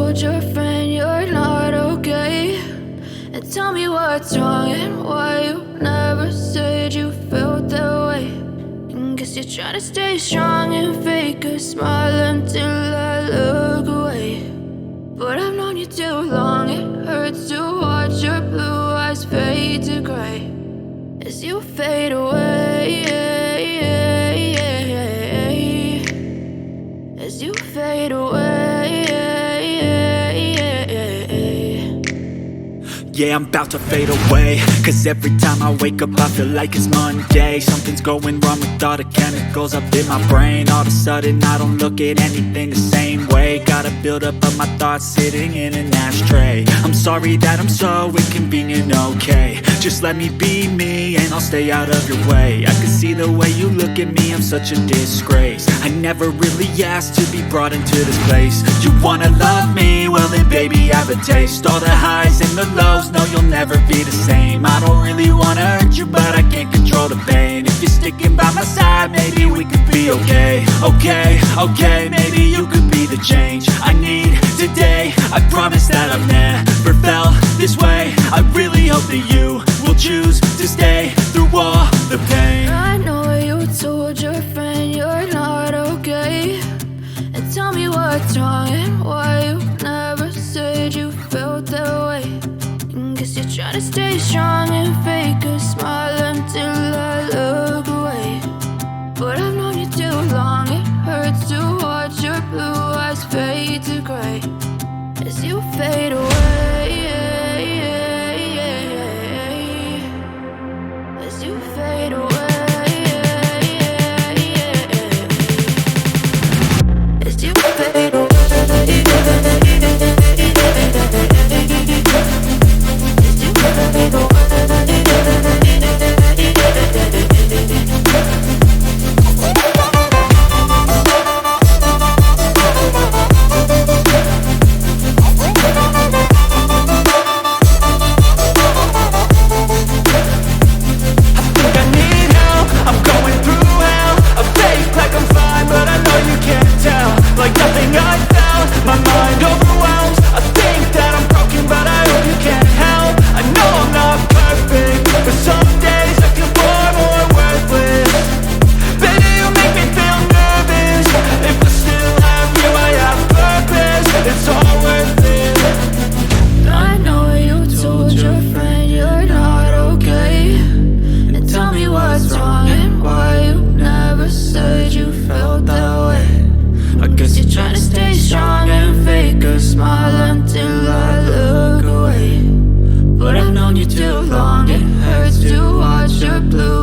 told your friend you're not okay, and tell me what's wrong and why you never said you felt that way. And guess you're trying to stay strong and fake a smile until I look away. But I've known you too long, it hurts to watch your blue eyes fade to gray as you fade away, as you fade away. Yeah, I'm about to fade away, cause every time I wake up I feel like it's Monday. Something's going wrong with all the chemicals up in my brain. All of a sudden I don't look at anything the same way. Got a buildup of my thoughts sitting in an ashtray. I'm sorry that I'm so inconvenient, okay. Just let me be me and I'll stay out of your way. I can see the way you look at me, I'm such a disgrace. I never really asked to be brought into this place. You wanna love me? Well then baby, have a taste. All the highs and the lows, no, you'll never be the same. I don't really wanna hurt you, but I can't control the pain. If you're sticking by my side, maybe we could be okay. Okay, maybe you could be the change I need today. I promise that I've never felt this way. I really hope that you will choose to stay through all the pain. I know you told your friend you're not okay, and tell me what's wrong and why you never said you felt that way. And guess you're trying to stay strong and fake a smile until I look away. But I've known you too long, it hurts to watch your blue eyes fade to gray as you fade away, as you fade away. As you fade away. Smile until I look away. But I've known you too long, it hurts to watch your blue